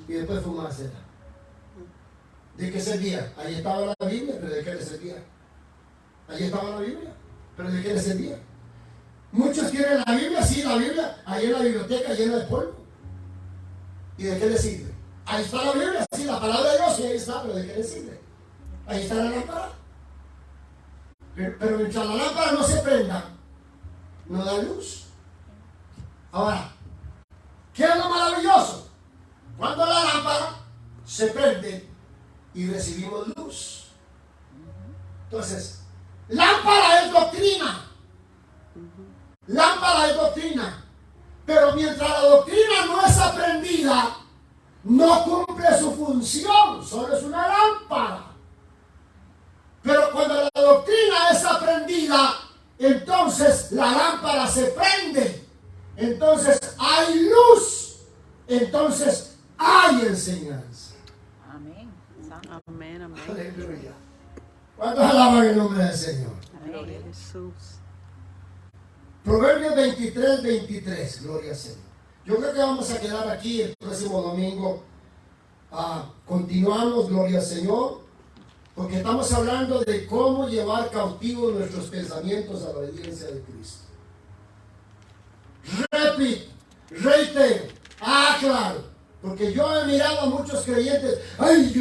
y después fumársela. ¿De qué servía? Ahí estaba la Biblia, pero ¿de qué le servía? Ahí estaba la Biblia, pero ¿de qué le servía? Muchos tienen la Biblia, sí, la Biblia, ahí en la biblioteca llena de polvo. ¿Y de qué le sirve? Ahí está la Biblia, sí, la palabra de Dios, sí, ahí está, pero ¿de qué le sirve? Ahí está la lámpara. Pero mientras la lámpara no se prenda, no da luz. Ahora, ¿qué es lo maravilloso? Cuando la lámpara se prende y recibimos luz. Entonces, lámpara es doctrina. Lámpara es doctrina. Pero mientras la doctrina no es aprendida, no cumple su función, solo es una lámpara. Pero cuando la doctrina es aprendida, entonces entonces la lámpara se prende, entonces hay luz, entonces hay enseñanza. Amén. Santo. Amén, amén. Aleluya. ¿Cuántos alaban el nombre del Señor? Gloria a Amén. Jesús. Proverbios 23, 23, gloria al Señor. Yo creo que vamos a quedar aquí el próximo domingo. Continuamos, gloria al Señor, porque estamos hablando de cómo llevar cautivos nuestros pensamientos a la obediencia de Cristo. Reitero, aclaro, porque yo he mirado a muchos creyentes, ay,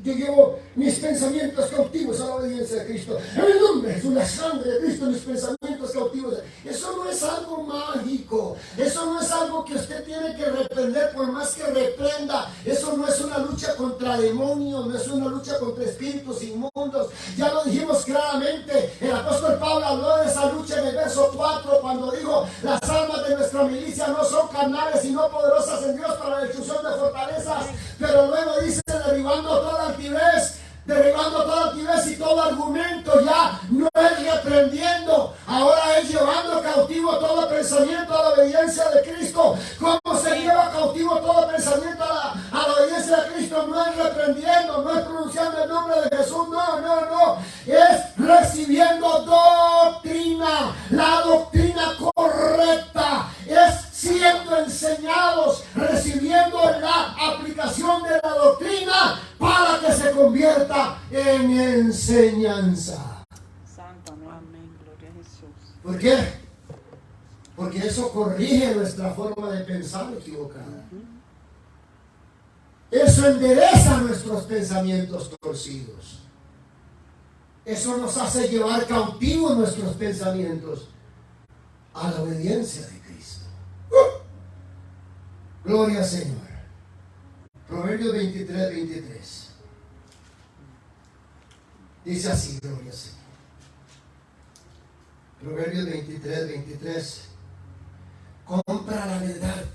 yo llevo mis pensamientos cautivos a la obediencia de Cristo. En el nombre de Jesús, la sangre de Cristo, mis pensamientos cautivos. Eso no es algo mágico, eso no es algo que usted tiene que reprender por más que reprenda. Eso no es una lucha contra demonios, no es una lucha contra espíritus inmundos. Ya lo dijimos claramente, el apóstol Pablo habló de esa lucha en el verso 4 cuando dijo, las armas de nuestra milicia no son carnales sino poderosas en Dios para la destrucción de fortalezas, pero luego dice derribando toda altivez y todo argumento. Ya no es reprendiendo, ahora es llevando cautivo todo pensamiento a la obediencia de Cristo. ¿Cómo se lleva cautivo todo pensamiento a la obediencia de Cristo? No es reprendiendo, no es pronunciando el nombre de Jesús, no, es recibiendo doctrina, la doctrina correcta, es siendo enseñados, recibiendo la aplicación de la doctrina para que se convierta en enseñanza. Santo. Amén. Amén, gloria a Jesús. ¿Por qué? Porque eso corrige nuestra forma de pensar equivocada. Eso endereza nuestros pensamientos torcidos. Eso nos hace llevar cautivos nuestros pensamientos a la obediencia de Cristo. Gloria al Señor. Proverbios 23, 23. Dice así, gloria al Señor. Proverbios 23, 23. Compra la verdad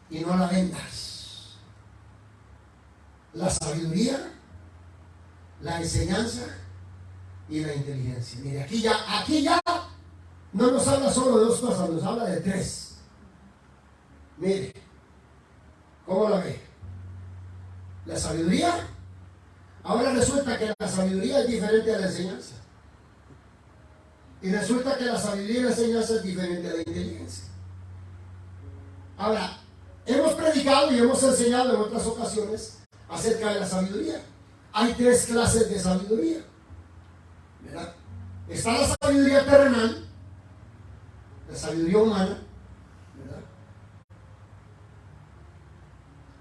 y no la vendas. La sabiduría, la enseñanza y la inteligencia. Mire, aquí ya no nos habla solo de dos cosas, nos habla de tres. Mire, ¿cómo la ve? La sabiduría. Ahora resulta que la sabiduría es diferente a la enseñanza. Y resulta que la sabiduría y la enseñanza es diferente a la inteligencia. Ahora, hemos predicado y hemos enseñado en otras ocasiones acerca de la sabiduría. Hay tres clases de sabiduría, ¿verdad? Está la sabiduría terrenal, la sabiduría humana, ¿verdad?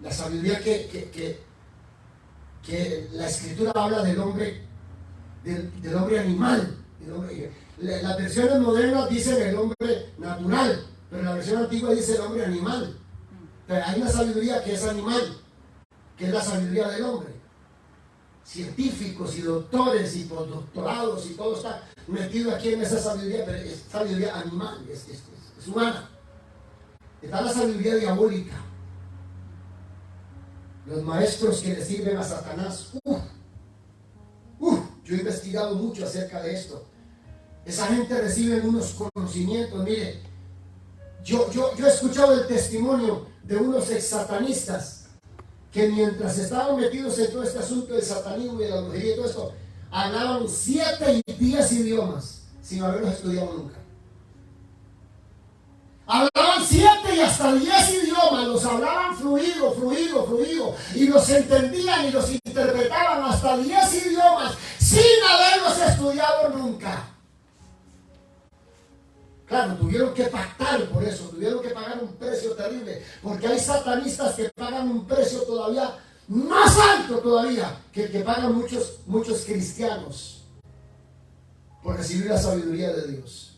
La sabiduría que la Escritura habla del hombre, del hombre animal. Las versiones modernas dicen el hombre natural, pero la versión antigua dice el hombre animal. Pero hay una sabiduría que es animal, que es la sabiduría del hombre. Científicos y doctores y postdoctorados y todo está metido aquí en esa sabiduría, pero es sabiduría animal, es humana. Está la sabiduría diabólica. Los maestros que le sirven a Satanás. Yo he investigado mucho acerca de esto. Esa gente recibe unos conocimientos. Mire, yo he escuchado el testimonio de unos ex satanistas que mientras estaban metidos en todo este asunto del satanismo y de la brujería y todo esto, hablaban 7 y 10 idiomas sin haberlos estudiado nunca. Hablaban 7 y hasta 10 idiomas, los hablaban fluido, y los entendían y los interpretaban hasta 10 idiomas sin haberlos estudiado nunca. Claro, tuvieron que pactar por eso, tuvieron que pagar un precio terrible, porque hay satanistas que pagan un precio todavía más alto todavía que el que pagan muchos cristianos por recibir la sabiduría de Dios.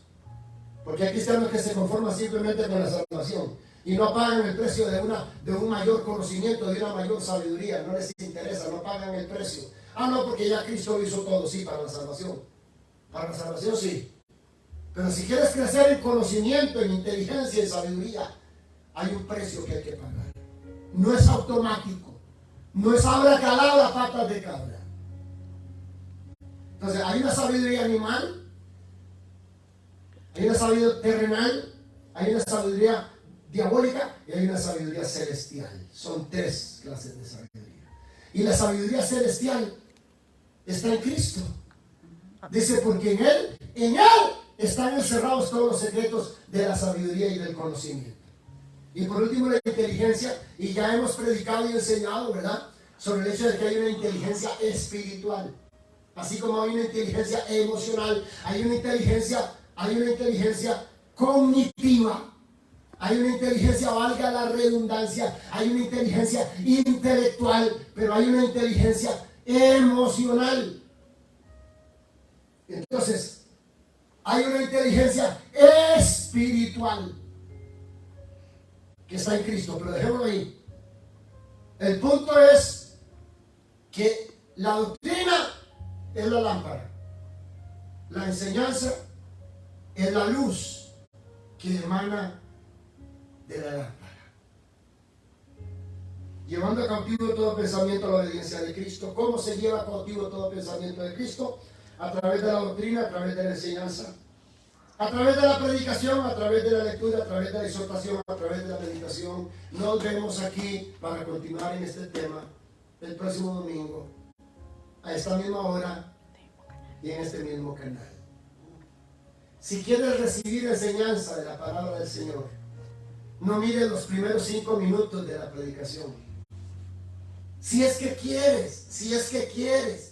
Porque hay cristianos que se conforman simplemente con la salvación y no pagan el precio de un mayor conocimiento, de una mayor sabiduría. No les interesa, no pagan el precio. No, porque ya Cristo hizo todo, sí, para la salvación. Para la salvación sí. Pero si quieres crecer en conocimiento, en inteligencia, en sabiduría, hay un precio que hay que pagar. No es automático. No es abracadabra, patas de cabra. Entonces, hay una sabiduría animal Hay una sabiduría terrenal, hay una sabiduría diabólica y hay una sabiduría celestial. Son tres clases de sabiduría. Y la sabiduría celestial está en Cristo. Dice, porque en Él están encerrados todos los secretos de la sabiduría y del conocimiento. Y por último, la inteligencia, y ya hemos predicado y enseñado, ¿verdad?, sobre el hecho de que hay una inteligencia espiritual. Así como hay una inteligencia emocional, hay una inteligencia cognitiva, hay una inteligencia, valga la redundancia, hay una inteligencia intelectual, pero hay una inteligencia emocional. Entonces, hay una inteligencia espiritual que está en Cristo, pero dejémoslo ahí. El punto es que la doctrina es la lámpara, la enseñanza es la luz que emana de la lámpara, llevando cautivo todo pensamiento a la obediencia de Cristo. ¿Cómo se lleva cautivo todo pensamiento de Cristo? A través de la doctrina, a través de la enseñanza, a través de la predicación, a través de la lectura, a través de la exhortación, a través de la meditación. Nos vemos aquí para continuar en este tema el próximo domingo, a esta misma hora y en este mismo canal. Si quieres recibir enseñanza de la palabra del Señor, no mires los primeros 5 minutos de la predicación. Si es que quieres,